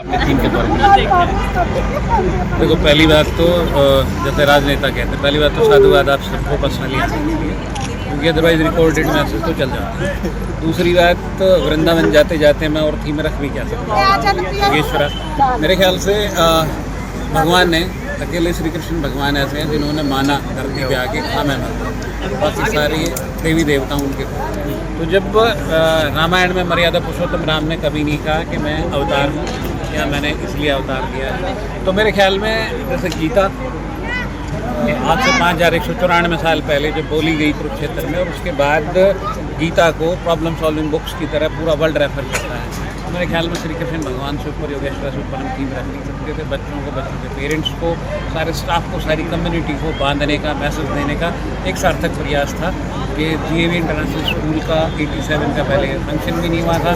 Theme के तौर पर। देखो, पहली बात तो जैसे राजनेता कहते हैं, पहली बात तो साधुवाद आप सबको पर्सनली आना चाहिए, क्योंकि अदरवाइज रिकॉर्डेड मैसेज तो चल जाता है। दूसरी बात, वृंदावन जाते जाते मैं और थीम रख भी क्या सकता हूँ, योगेश्वरा। मेरे ख्याल से भगवान ने, अकेले श्री कृष्ण भगवान ऐसे हैं जिन्होंने माना धरती पे आके मैं मानता, बाकी सारे देवी देवता उनके। तो जब रामायण में मर्यादा पुरुषोत्तम राम ने कभी नहीं कहा कि मैं अवतार हूँ या मैंने इसलिए अवतार किया है, तो मेरे ख्याल में जैसे गीता आज से 5194 साल पहले जब बोली गई कुरुक्षेत्र में, और उसके बाद गीता को प्रॉब्लम सॉल्विंग बुक्स की तरह पूरा वर्ल्ड रेफर करता है। मेरे ख्याल में श्री कृष्ण भगवान से ऊपर, योगेश्वर से ऊपर हम थीम रख नहीं सकते थे। बच्चों को, बच्चों के पेरेंट्स को, सारे स्टाफ को, सारी कम्युनिटी को बांधने का, मैसेज देने का एक सार्थक प्रयास था कि जीएवी इंटरनेशनल स्कूल का 87 का पहले फंक्शन भी नहीं हुआ था,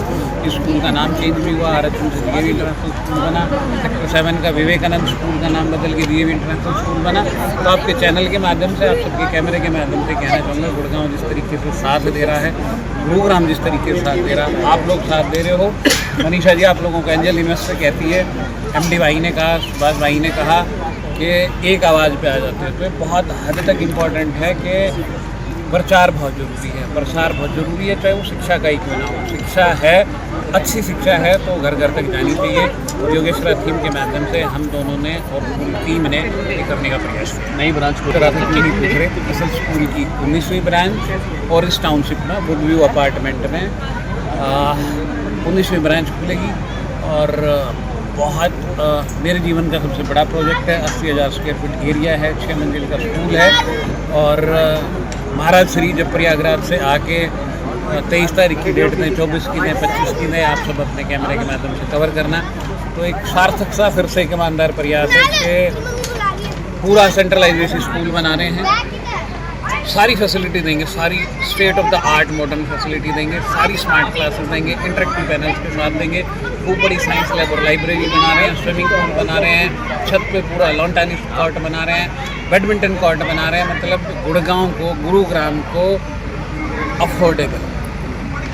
स्कूल का नाम चेंज भी हुआ, आरक्षण से जीएवी इंटरनेशनल स्कूल बना, सेक्टर 7 का विवेकानंद स्कूल का नाम बदल के जीएवी इंटरनेशनल स्कूल बना। तो आपके चैनल के माध्यम से, आप सबके कैमरे के माध्यम से कहना चाहूँगा, गुड़गांव जिस तरीके से साथ दे रहा है, गुरुग्राम जिस तरीके से साथ दे रहा है, आप लोग साथ दे रहे हो। मनीषा जी आप लोगों को एंजल इन्वेस्टर कहती है, एमडी भाई ने कहा, सुभाष भाई ने कहा कि एक आवाज़ पे आ जाते हैं। तो ये बहुत हद तक इम्पॉर्टेंट है कि प्रचार बहुत ज़रूरी है, प्रसार बहुत ज़रूरी है, चाहे वो शिक्षा का ही क्यों ना हो। शिक्षा है, अच्छी शिक्षा है तो घर घर तक जानी चाहिए। और योगेश्वरा थीम के माध्यम से हम दोनों ने और पूरी टीम ने ये करने का प्रयास किया। नई ब्रांच को ट्रैफिक नहीं पूछ रहे, असल स्कूल की 19वीं ब्रांच और इस टाउनशिप में वुडव्यू अपार्टमेंट में 19वीं ब्रांच खुलेगी। और बहुत मेरे जीवन का सबसे बड़ा प्रोजेक्ट है, 80,000 स्क्वायर फीट एरिया है, 6 मंजिल का स्कूल है। और महाराज श्री जब प्रयागराज से आके 23 तारीख की डेट में, 24 की ने, 25 की ने, आप सब अपने कैमरे के माध्यम से कवर करना। तो एक सार्थक सा फिर से एक ईमानदार प्रयास है कि पूरा सेंट्रलाइजेशन स्कूल बना रहे हैं, सारी फैसिलिटी देंगे, सारी state of the art modern facility देंगे, सारी स्मार्ट क्लासेस देंगे, इंटरेक्टिव पैनल्स के साथ देंगे, खूब बड़ी साइंस लैब और लाइब्रेरी बना रहे हैं, स्विमिंग पूल बना रहे हैं, छत पे पूरा लॉन टेनिस कोर्ट बना रहे हैं, बैडमिंटन कोर्ट बना रहे हैं। मतलब गुड़गांव को, गुरुग्राम को अफोर्डेबल,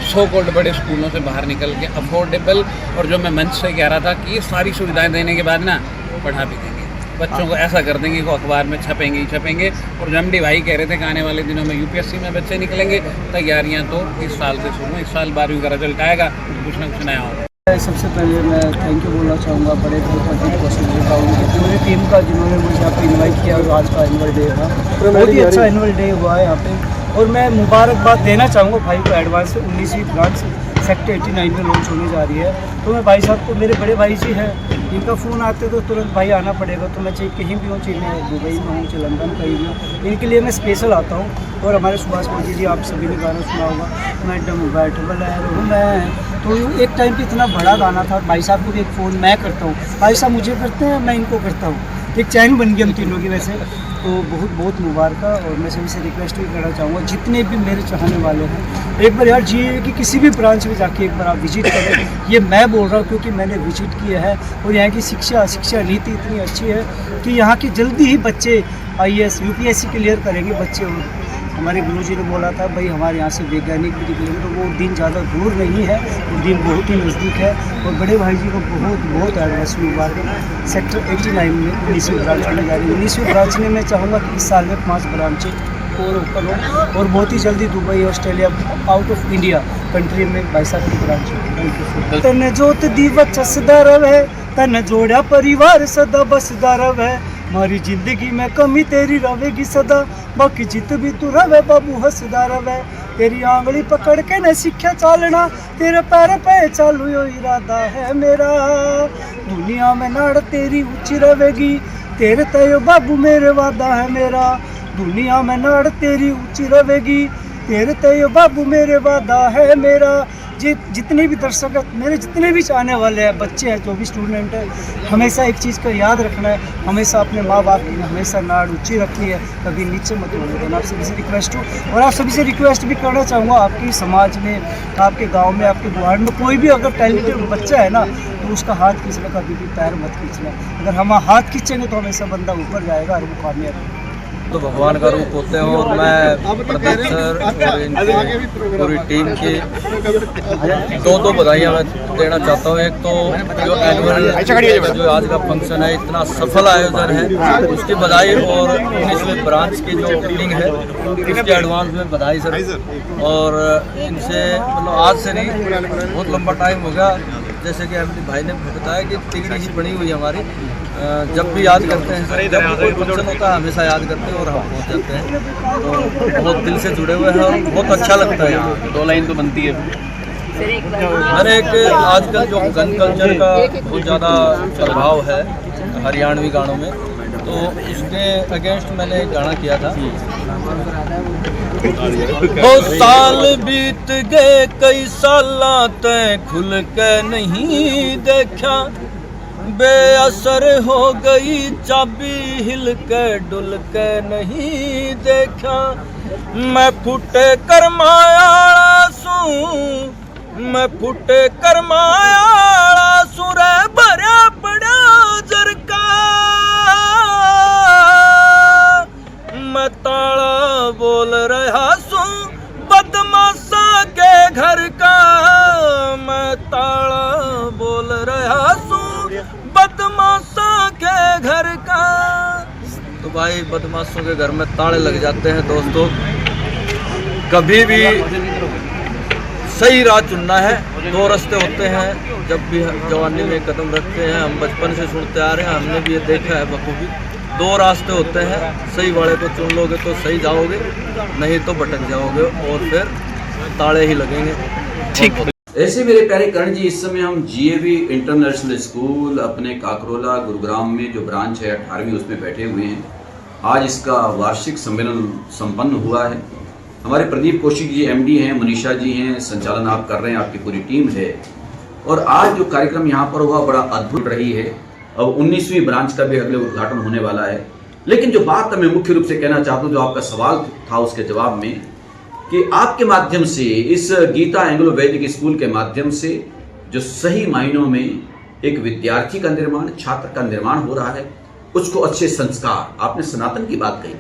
सो कॉल्ड बड़े स्कूलों से बाहर निकल के अफोर्डेबल। और जो मैं मंच से कह रहा था कि ये सारी सुविधाएं देने के बाद ना पढ़ा भी देंगे, बच्चों को ऐसा कर देंगे कि अखबार में छपेंगे ही छपेंगे। और जो एमडी भाई कह रहे थे कि आने वाले दिनों में यूपीएससी में बच्चे निकलेंगे, तैयारियां तो इस साल से शुरू, इस साल 12वीं का रिजल्ट आएगा, कुछ ना कुछ नया होगा। सबसे पहले मैं थैंक यू बोलना चाहूँगा बड़े भाई क्वेश्चन पूरी टीम का, जिन्होंने मुझे यहाँ पे इन्वाइट किया। और आज का एनुअल डे था, बहुत ही अच्छा एनुअल डे हुआ है यहाँ पे। और मैं मुबारकबाद देना चाहूँगा भाई को एडवांस से। 19वीं ब्रांच सेक्टर 89 में लॉन्च होने जा रही है। तो मैं भाई साहब को, मेरे बड़े भाई जी हैं, इनका फ़ोन आते तो तुरंत भाई आना पड़ेगा। तो मैं चाहे कहीं भी हूँ, चाहे मैं दुबई में हूँ, चाहे लंदन कहीं भी हूँ, इनके लिए मैं स्पेशल आता हूँ। और हमारे सुभाष भाई जी आप सभी ने गाना सुना होगा, मैडम बैठबल है मैं। तो एक टाइम पे इतना बड़ा गाना था, भाई साहब को भी एक फ़ोन मैं करता हूँ, भाई साहब मुझे करते हैं, मैं इनको करता हूँ, एक चैन बन गई हम तीनों की वैसे। तो बहुत बहुत मुबारक। और मैं सभी से रिक्वेस्ट भी करना चाहूँगा, जितने भी मेरे चाहने वाले हैं, एक बार यार जी कि किसी भी ब्रांच में जाके एक बार आप विजिट करें। ये मैं बोल रहा हूँ क्योंकि मैंने विजिट किया है। और यहाँ की शिक्षा नीति इतनी अच्छी है कि यहाँ की जल्दी ही बच्चे IAS UPSC क्लियर करेंगे बच्चे। हमारे गुरुजी ने बोला था भाई हमारे यहाँ से वैज्ञानिक भी निकलेंगे, तो वो दिन ज़्यादा दूर नहीं है, वो दिन बहुत ही नज़दीक है। और बड़े भाई जी को बहुत बहुत एडवांस मुबारक। सेक्टर 89 में 19वीं ब्रांच होने जा रही है। 19वीं ब्रांच में मैं चाहूँगा कि इस साल में 5 ब्रांचें और ऊपर हो, और बहुत ही जल्दी Dubai, Australia, out of India country में भाई साहब की ब्रांच हो। तन जोत दीवत सदा रवे, तन जोड़ा परिवार सदा बसदा रवे। मारी जिंदगी में कमी तेरी रवेगी सदा, बाकी जित भी तू रवे बाबू हसदा रवे। तेरी आंगली पकड़ के न सीख्या चालना, तेरे पैर पे चालू यो इरादा है मेरा। दुनिया में नाड़ तेरी ऊंची रवेगी, तेरे तय बाबू मेरे वादा है मेरा। दुनिया में नाड़ तेरी ऊंची रवेगी, तेरे तय बाबू मेरे वादा है मेरा। जितने भी दर्शक हैं, मेरे जितने भी चाहने वाले हैं, बच्चे हैं, जो भी स्टूडेंट हैं, हमेशा एक चीज़ का याद रखना है, हमेशा अपने माँ बाप की हमेशा नाड़ ऊंची रखनी है, कभी नीचे मत होने देना। आप सभी से रिक्वेस्ट हो, और आप सभी से रिक्वेस्ट भी करना चाहूँगा, आपके समाज में, आपके गांव में, आपके गुआड़ में कोई भी अगर टैलेंटेड बच्चा है ना, तो उसका हाथ खींचना, कभी भी पैर मत खींचना। अगर हम हाथ खींचेंगे तो हमेशा बंदा ऊपर जाएगा और वो कामयाब होगा। तो भगवान का रूप होते हैं। और मैं प्रदीप सर और इनकी पूरी टीम की दो बधाइयाँ मैं देना चाहता हूँ। एक तो जो एनुअल जो आज का फंक्शन है, इतना सफल आयोजन है, उसकी बधाई। और 19वें ब्रांच की जो ओपनिंग है उसके एडवांस में बधाई सर। और इनसे मतलब आज से नहीं, बहुत लंबा टाइम हो गया, जैसे कि एमडी भाई ने बताया कि तिगड़ी ही बनी हुई है हमारी। जब भी याद करते हैं सर, जब भी कोई फंक्शन होता है हमेशा याद करते हैं और हम पहुँच जाते हैं। तो बहुत दिल से जुड़े हुए हैं और बहुत अच्छा लगता है यहाँ। 2 लाइन तो बनती है। मैंने एक आजकल जो गन कल्चर का बहुत ज़्यादा प्रभाव है हरियाणवी गानों में, तो उसके अगेंस्ट मैंने एक गाना किया था। बहुत साल बीत गए, कई साल तय खुल के नहीं देखा, बेअसर हो गई चाबी हिल के डुल के नहीं देखा। मैं फुटे करमाया सू, मैं फुटे करमाया सुरे भरा बड़ा जरका, मैं ताला बोल रहा सू बदमाशा के घर का, मैं ताला बोल रहा सू बदमाशा के घर का। तो भाई बदमाशों के घर में ताले लग जाते हैं दोस्तों। कभी भी सही राह चुनना है। 2 रास्ते होते हैं जब भी जवानी में कदम रखते हैं, हम बचपन से सुनते आ रहे हैं, हमने भी ये देखा है बखूबी। 2 रास्ते होते हैं, सही वाले को चुन लोगे तो सही जाओगे, नहीं तो भटक जाओगे और फिर ताले ही लगेंगे। ठीक। ऐसे मेरे प्यारे करण जी, इस समय हम GAV इंटरनेशनल स्कूल अपने काकरोला गुरुग्राम में जो ब्रांच है 18वीं, उसमें बैठे हुए हैं। आज इसका वार्षिक सम्मेलन संपन्न हुआ है। हमारे प्रदीप कौशिक जी MD हैं, मनीषा जी हैं, संचालन आप कर रहे हैं, आपकी पूरी टीम है। और आज जो कार्यक्रम यहाँ पर हुआ बड़ा अद्भुत रही है। अब 19वीं ब्रांच का भी अगले उद्घाटन होने वाला है। लेकिन जो बात मैं मुख्य रूप से कहना चाहता हूँ, जो आपका सवाल था उसके जवाब में, कि आपके माध्यम से, इस गीता एंग्लो वैदिक स्कूल के माध्यम से जो सही मायनों में एक विद्यार्थी का निर्माण, छात्र का निर्माण हो रहा है, उसको अच्छे संस्कार। आपने सनातन की बात कही।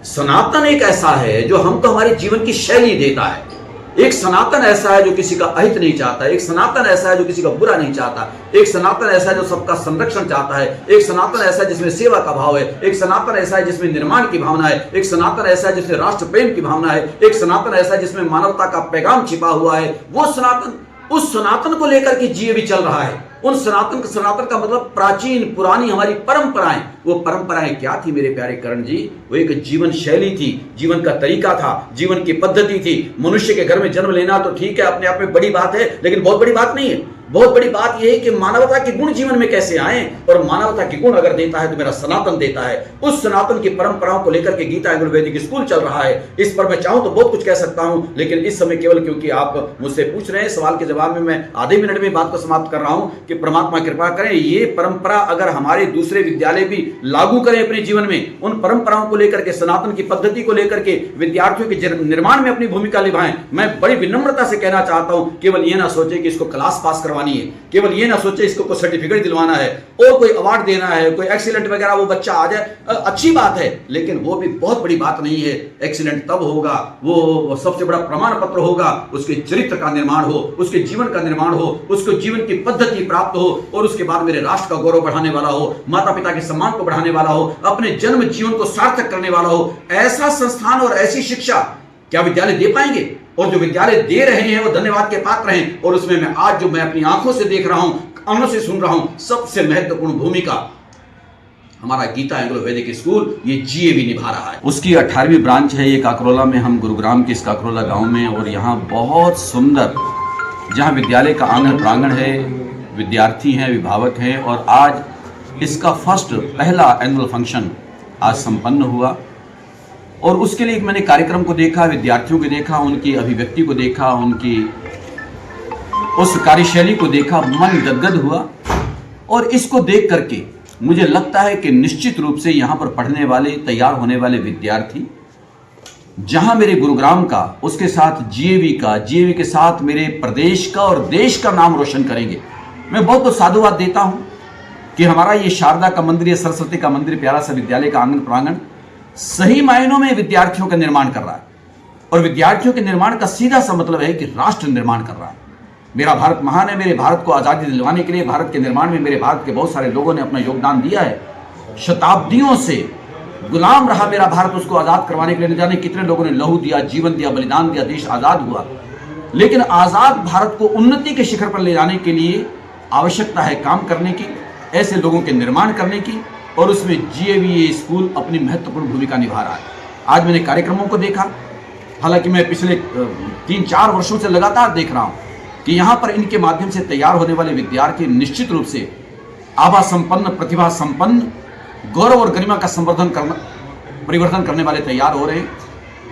सनातन एक ऐसा है जो हमको हमारे जीवन की शैली देता है। एक सनातन ऐसा है जो किसी का अहित नहीं चाहता, एक सनातन ऐसा है जो किसी का बुरा नहीं चाहता, एक सनातन ऐसा है जो सबका संरक्षण चाहता है, एक सनातन ऐसा है जिसमें सेवा का भाव है, एक सनातन ऐसा है जिसमें निर्माण की भावना है, एक सनातन ऐसा है जिसमें राष्ट्र प्रेम की भावना है, एक सनातन ऐसा है जिसमें मानवता का पैगाम छिपा हुआ है। वो सनातन, उस सनातन को लेकर के GAV चल रहा है। उन सनातन का मतलब प्राचीन पुरानी हमारी परंपराएं। वो परंपराएं क्या थी मेरे प्यारे करण जी? वो एक जीवन शैली थी, जीवन का तरीका था, जीवन की पद्धति थी। मनुष्य के घर में जन्म लेना तो ठीक है, अपने आप में बड़ी बात है, लेकिन बहुत बड़ी बात नहीं है। बहुत बड़ी बात यह है कि मानवता के गुण जीवन में कैसे आए, और मानवता के गुण अगर देता है तो मेरा सनातन देता है। उस सनातन की परंपराओं को लेकर के गीता एंग्लो वैदिक स्कूल चल रहा है। इस पर मैं चाहूं तो बहुत कुछ कह सकता हूं, लेकिन इस समय केवल क्योंकि आप मुझसे पूछ रहे हैं, सवाल के जवाब में मैं आधे मिनट में बात को समाप्त कर रहा हूं कि परमात्मा कृपा करें, ये परंपरा अगर हमारे दूसरे विद्यालय भी लागू करें अपने जीवन में, उन परंपराओं को लेकर के, सनातन की पद्धति को लेकर के विद्यार्थियों के निर्माण में अपनी भूमिका निभाएं। मैं बड़ी विनम्रता से कहना चाहता हूं, केवल ये ना सोचे कि इसको क्लास पास करवानी है, केवल ये ना सोचे इसको कोई सर्टिफिकेट दिलवाना है और कोई अवार्ड देना है, कोई एक्सीलेंट वगैरह वो बच्चा आ जाए, अच्छी बात है, लेकिन वो भी बहुत बड़ी बात नहीं है। एक्सीलेंट तब होगा, वो सबसे बड़ा प्रमाण पत्र होगा, उसके चरित्र का निर्माण हो, उसके जीवन का निर्माण हो, उसको जीवन की पद्धति प्राप्त हो, और उसके बाद मेरे राष्ट्र का गौरव बढ़ाने वाला हो, माता पिता के सम्मान को बढ़ाने वाला हो, अपने जन्म जीवन को सार्थक करने वाला हो। ऐसा संस्थान और ऐसी शिक्षा क्या विद्यालय दे पाएंगे? और जो विद्यालय दे रहे हैं वो धन्यवाद के पात्र हैं। और उसमें मैं आज जो मैं अपनी आंखों से देख रहा हूं, कानों से सुन रहा हूं, सबसे महत्वपूर्ण भूमिका हमारा गीता एंग्लो वैदिक स्कूल ये GAV निभा रहा है। उसकी 18वीं ब्रांच है ये काकरोला में, हम गुरुग्राम के इस काकरोला गांव में, और यहाँ बहुत सुंदर, जहाँ विद्यालय का आंगन प्रांगण है, विद्यार्थी हैं, अभिभावक हैं, और आज इसका पहला एनुअल फंक्शन आज संपन्न हुआ। और उसके लिए मैंने कार्यक्रम को देखा, विद्यार्थियों को देखा, उनकी अभिव्यक्ति को देखा, उनकी उस कार्यशैली को देखा, मन गदगद हुआ। और इसको देख करके मुझे लगता है कि निश्चित रूप से यहाँ पर पढ़ने वाले, तैयार होने वाले विद्यार्थी, जहाँ मेरे गुरुग्राम का, उसके साथ GAV के साथ मेरे प्रदेश का और देश का नाम रोशन करेंगे। मैं बहुत बहुत साधुवाद देता हूँ कि हमारा ये शारदा का मंदिर, ये सरस्वती का मंदिर, प्यारा सा विद्यालय का आंगन प्रांगण, सही मायनों में विद्यार्थियों का निर्माण कर रहा है। और विद्यार्थियों के निर्माण का सीधा सा मतलब है कि राष्ट्र निर्माण कर रहा है। मेरा भारत महान है, मेरे भारत को आज़ादी दिलवाने के लिए, भारत के निर्माण में मेरे भारत के बहुत सारे लोगों ने अपना योगदान दिया है। शताब्दियों से गुलाम रहा मेरा भारत, उसको आज़ाद करवाने के लिए न जाने कितने लोगों ने लहू दिया, जीवन दिया, बलिदान दिया, देश आज़ाद हुआ। लेकिन आज़ाद भारत को उन्नति के शिखर पर ले जाने के लिए आवश्यकता है काम करने की, ऐसे लोगों के निर्माण करने की, और उसमें GAVA स्कूल अपनी महत्वपूर्ण भूमिका निभा रहा है। आज मैंने कार्यक्रमों को देखा, हालांकि मैं पिछले 3-4 वर्षों से लगातार देख रहा हूं कि यहाँ पर इनके माध्यम से तैयार होने वाले विद्यार्थी निश्चित रूप से आभा संपन्न, प्रतिभा संपन्न, गौरव और गरिमा का परिवर्तन करने वाले तैयार हो रहे हैं।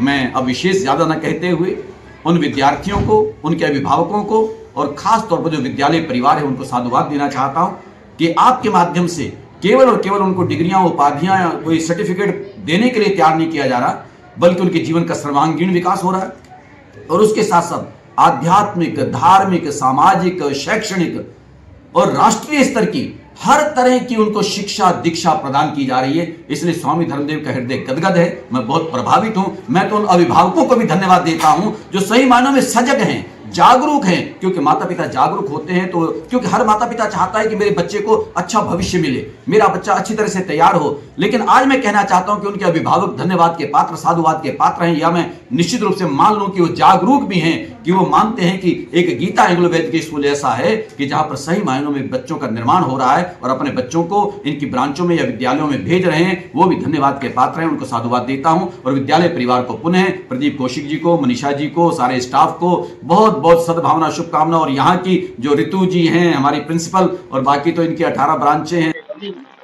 मैं अब विशेष ज़्यादा न कहते हुए उन विद्यार्थियों को, उनके अभिभावकों को और खास तौर पर जो विद्यालय परिवार है उनको साधुवाद देना चाहता हूँ कि आपके माध्यम से केवल और केवल उनको डिग्रियां, उपाधियां या कोई सर्टिफिकेट देने के लिए तैयार नहीं किया जा रहा, बल्कि उनके जीवन का सर्वांगीण विकास हो रहा है। और उसके साथ साथ आध्यात्मिक, धार्मिक, सामाजिक, शैक्षणिक और राष्ट्रीय स्तर की हर तरह की उनको शिक्षा दीक्षा प्रदान की जा रही है। इसलिए स्वामी धर्मदेव का हृदय गदगद है, मैं बहुत प्रभावित हूं। मैं तो उन अभिभावकों को भी धन्यवाद देता हूं जो सही मायनों में सजग हैं, जागरूक हैं, क्योंकि माता पिता जागरूक होते हैं तो, क्योंकि हर माता पिता चाहता है कि मेरे बच्चे को अच्छा भविष्य मिले, मेरा बच्चा अच्छी तरह से तैयार हो। लेकिन आज मैं कहना चाहता हूं कि उनके अभिभावक धन्यवाद के पात्र, साधुवाद के पात्र हैं, या मैं निश्चित रूप से मान लूं कि वो जागरूक भी हैं, कि वो मानते हैं कि एक गीता एंग्लो वैदिक स्कूल ऐसा है कि जहां पर सही मायनों में बच्चों का निर्माण हो रहा है और अपने बच्चों को इनकी ब्रांचों में या विद्यालयों में भेज रहे हैं, वो भी धन्यवाद के पात्र हैं। उनको साधुवाद देता हूं और विद्यालय परिवार को पुनः, प्रदीप कौशिक जी को, मनीषा जी को, सारे स्टाफ को बहुत बहुत सद्भावना, शुभकामना। और यहाँ की जो ऋतु जी हैं हमारी प्रिंसिपल, और बाकी तो इनकी 18 ब्रांचें हैं।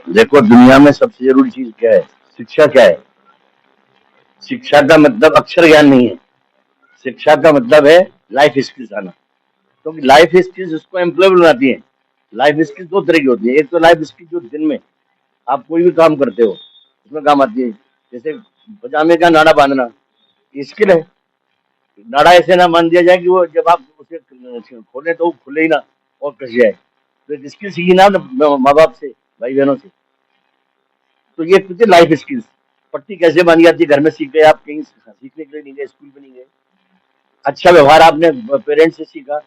देखो, दुनिया में सबसे जरूरी चीज क्या है? शिक्षा क्या है? शिक्षा का मतलब अक्षर ज्ञान नहीं है, शिक्षा का मतलब है लाइफ स्किल्स आना। क्योंकि लाइफ स्किल्स उसको एम्प्लॉयबल बनाती है। लाइफ स्किल्स 2 तरह की होती है। एक तो लाइफ स्किल जो दिन में आप कोई भी काम करते हो उसमें काम आती है, जैसे पजामे का नाड़ा बांधना, स्किल है। नाड़ा ऐसे ना बांध दिया जाए कि वो जब आप उसे खोले तो वो खुले ही ना और कस जाए। तो एक स्किल सीखी ना माँ बाप से, भाई बहनों से। तो ये कुछ लाइफ स्किल्स। पट्टी कैसे बांधी जाती है घर में सीख गए आप, कहीं सीखने के लिए नहीं गए, स्कूल में नहीं गए। अच्छा व्यवहार आपने पेरेंट्स से सीखा,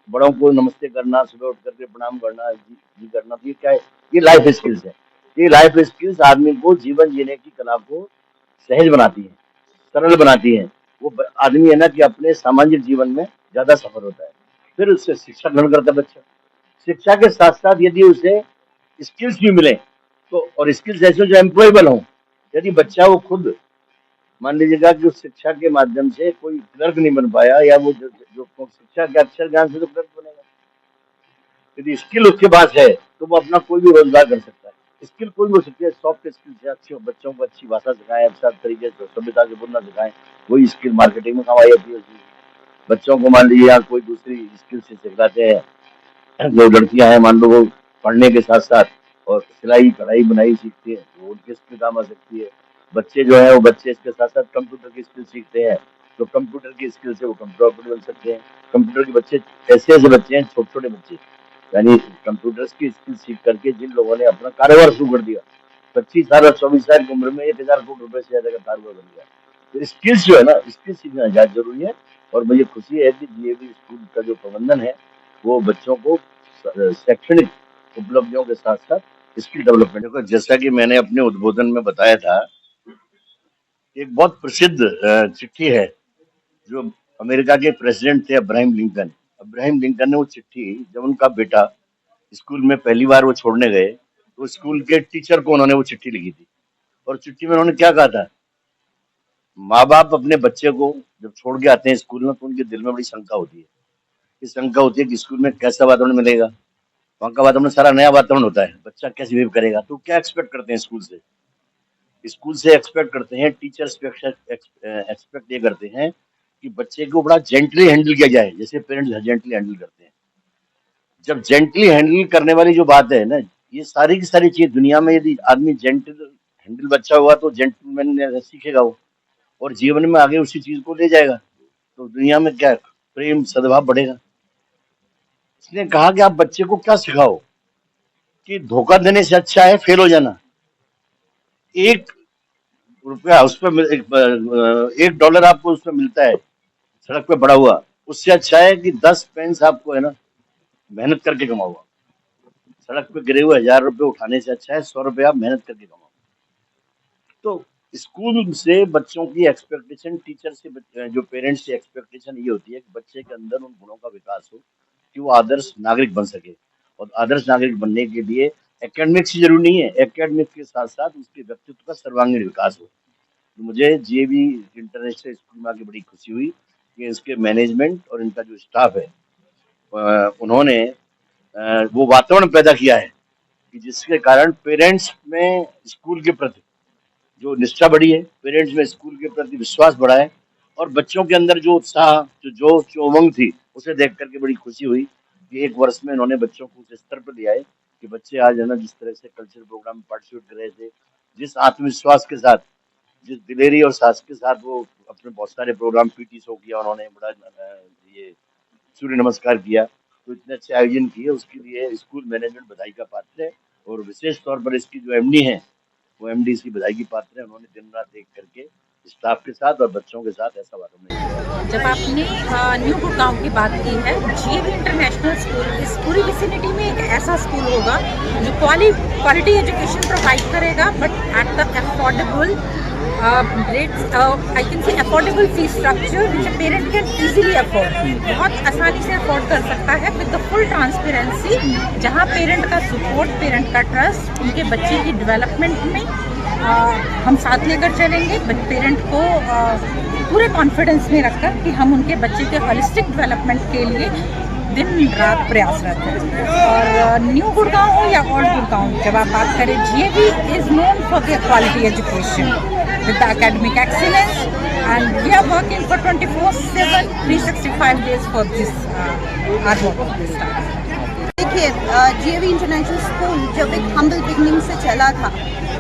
बड़ों को नमस्ते करना, सुबह उठ करके प्रणाम करना, जी करना। तो ये क्या है? ये लाइफ स्किल्स है। ये लाइफ स्किल्स आदमी को जीवन जीने की कला को सहज बनाती है, सरल बनाती है। वो आदमी है ना कि अपने सामाजिक जीवन में ज्यादा सफल होता है। फिर उससे शिक्षा ग्रहण करता है बच्चा। शिक्षा के साथ साथ यदि उसे स्किल्स भी मिले तो, और स्किल्स ऐसे जो एम्प्लॉयबल हों। यदि बच्चा वो खुद मान लीजिएगा कि उस शिक्षा के माध्यम से कोई क्लर्क नहीं बन पाया, या वो जो शिक्षा के अक्षर ज्ञान से तो क्लर्क बनेगा। यदि स्किल उसके पास है तो वो अपना कोई भी रोजगार कर सकता है। स्किल कोई भी हो सकती है, सॉफ्ट स्किल से अच्छे बच्चों को अच्छी भाषा सिखाएं, अच्छा तरीके से सभ्यता से बोलना सिखाएं, वही स्किल मार्केटिंग में कमाई होती है। बच्चों को मान लीजिए आप कोई दूसरी स्किल से सिखाते हैं, जो लड़कियां हैं मान लो वो पढ़ने के साथ साथ और सिलाई कढ़ाई बुनाई सीखती है, वो उनके स्किल काम आ सकती है। बच्चे जो है वो बच्चे इसके साथ साथ कंप्यूटर की स्किल सीखते हैं, तो कंप्यूटर की स्किल से वो कंप्यूटर ऑपरेटर बन सकते हैं। कंप्यूटर के बच्चे ऐसे ऐसे बच्चे हैं, छोटे छोटे बच्चे, यानी कंप्यूटर्स की स्किल सीख करके जिन लोगों ने अपना कारोबार शुरू कर दिया, 25 साल और 24 साल की उम्र में 1000 करोड़ रुपए से ज्यादा का कारोबार बन गया। तो स्किल्स जो है ना, स्किल सीखना ज्यादा जरूरी है। और मुझे खुशी है कि GAV स्कूल का जो प्रबंधन है वो बच्चों को शैक्षणिक उपलब्धियों के साथ साथ स्किल डेवलपमेंट को, जैसा कि मैंने अपने उद्बोधन में बताया था, एक बहुत प्रसिद्ध चिट्ठी है जो अमेरिका के प्रेसिडेंट थे अब्राहम लिंकन। अब्राहम लिंकन ने वो चिट्ठी, जब उनका बेटा स्कूल में पहली बार वो छोड़ने गए तो स्कूल के टीचर को उन्होंने वो चिट्ठी लिखी थी। और चिट्ठी में उन्होंने क्या कहा था? माँ बाप अपने बच्चे को जब छोड़ के आते हैं स्कूल में तो उनके दिल में बड़ी शंका होती है। ये शंका होती है कि स्कूल में कैसा वातावरण मिलेगा, वहाँ का वातावरण सारा नया वातावरण होता है, बच्चा कैसे बिहेव करेगा। तो क्या एक्सपेक्ट करते हैं स्कूल से? स्कूल से एक्सपेक्ट करते हैं, टीचर्स एक्सपेक्ट ये करते हैं कि बच्चे को बड़ा जेंटली हैंडल किया जाए, जैसे पेरेंट्स जेंटली हैंडल करते हैं। जब जेंटली हैंडल करने वाली जो बात है ना, ये सारी की सारी चीज दुनिया में यदि आदमी जेंटल हैंडल बच्चा हुआ तो जेंटलमैन सीखेगा वो, और जीवन में आगे उसी चीज को ले जाएगा। तो दुनिया में क्या प्रेम सद्भाव बढ़ेगा। इसने कहा कि आप बच्चे को क्या सिखाओ कि धोखा देने से अच्छा है फेल हो जाना। एक रुपया उस पर $1 आपको उसमें मिलता है सड़क पे पड़ा हुआ, उससे अच्छा है कि 10 पेंस आपको है ना मेहनत करके कमाओ। सड़क पे गिरे हुए ₹1000 उठाने से अच्छा है 100 आप मेहनत करके कमाओ। तो स्कूल से बच्चों की एक्सपेक्टेशन, टीचर से जो पेरेंट्स की एक्सपेक्टेशन ये होती है कि बच्चे के अंदर उन गुणों का विकास हो कि वो आदर्श नागरिक बन सके। और आदर्श नागरिक बनने के लिए एकेडमिक्स ही जरूरी नहीं है, एकेडमिक्स के साथ साथ उसके व्यक्तित्व का सर्वांगीण विकास हो। तो मुझे जीएवी इंटरनेशनल स्कूल में आके बड़ी खुशी हुई कि इसके मैनेजमेंट और इनका जो स्टाफ है उन्होंने वो वातावरण पैदा किया है कि जिसके कारण पेरेंट्स में स्कूल के प्रति जो निष्ठा बढ़ी है, पेरेंट्स में स्कूल के प्रति विश्वास बढ़ा है और बच्चों के अंदर जो उत्साह, जो उमंग थी, उसे देख करके बड़ी खुशी हुई कि 1 वर्ष में इन्होंने बच्चों को उस स्तर पर लिया है कि बच्चे आज है ना जिस तरह से कल्चरल प्रोग्राम में पार्टिसिपेट कर रहे थे, जिस आत्मविश्वास के साथ, जिस दिलेरी और साहस के साथ वो अपने बहुत सारे प्रोग्राम पीटी शो किया उन्होंने, बड़ा ये सूर्य नमस्कार किया, तो इतने अच्छे आयोजन किए, उसके लिए स्कूल मैनेजमेंट बधाई का पात्र है। और विशेष तौर पर इसकी जो एमडी है वो एमडी इसकी बधाई की पात्र है। उन्होंने दिन रात एक करके स्टाफ के साथ और बच्चों के साथ ऐसा वातावरण। जब आपने न्यू गुड़गांव की बात की है, जीएवी इंटरनेशनल स्कूल इस पूरी विसिनिटी में एक ऐसा स्कूल होगा जो क्वालिटी एजुकेशन प्रोवाइड करेगा, but at the affordable rates, I can say affordable fee structure which a parent can easily afford, बहुत आसानी से अफोर्ड कर सकता है विद द फुल ट्रांसपेरेंसी, जहां पेरेंट का सपोर्ट, पेरेंट का ट्रस्ट उनके बच्चे की डेवलपमेंट में हम साथ लेकर चलेंगे। पेरेंट को पूरे कॉन्फिडेंस में रखकर कि हम उनके बच्चे के होलिस्टिक डेवलपमेंट के लिए दिन रात प्रयासरत हैं। और न्यू गुड़गांव हो या ओल्ड गुड़गांव, जब आप बात करें, GAV is known for their quality education with the academic excellence and we are working for 24/7 365 days for this our work this time. देखिए, जीएवी इंटरनेशनल स्कूल जब एक हम्बल बिगनिंग से चला था,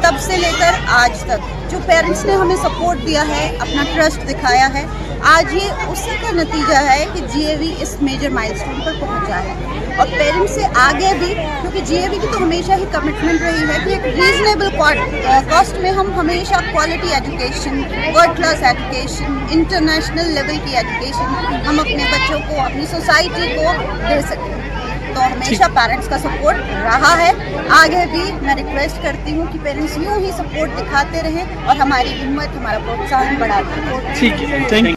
तब से लेकर आज तक जो पेरेंट्स ने हमें सपोर्ट दिया है, अपना ट्रस्ट दिखाया है, आज ये उसी का नतीजा है कि जीएवी इस मेजर माइलस्टोन पर पहुंचा है। और पेरेंट्स से आगे भी, क्योंकि जीएवी की तो हमेशा ही कमिटमेंट रही है कि एक रीजनेबल कॉस्ट में हम हमेशा quality education, world class education, international level की एजुकेशन हम अपने बच्चों को, अपनी सोसाइटी को दे सकें। तो हमेशा पेरेंट्स का सपोर्ट रहा है, आगे भी मैं रिक्वेस्ट करती हूँ कि पेरेंट्स यूँ ही सपोर्ट दिखाते रहें और हमारी हिम्मत, हमारा प्रोत्साहन बढ़ाते रहें। ठीक है, थैंक यू।